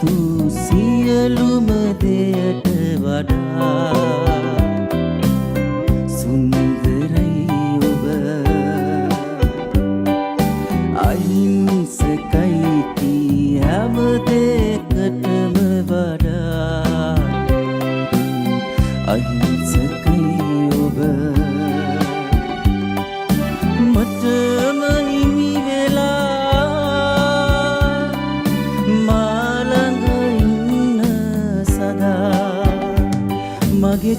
සතු සියලුම දෙයට වඩා සුන්දරයි ඔබ අහිංසකයි කී හැම දෙයකටම වඩා අහිංසකයි ඔබ මටම හිමි වෙලා මා ළඟ ඉන්න සදා මගේ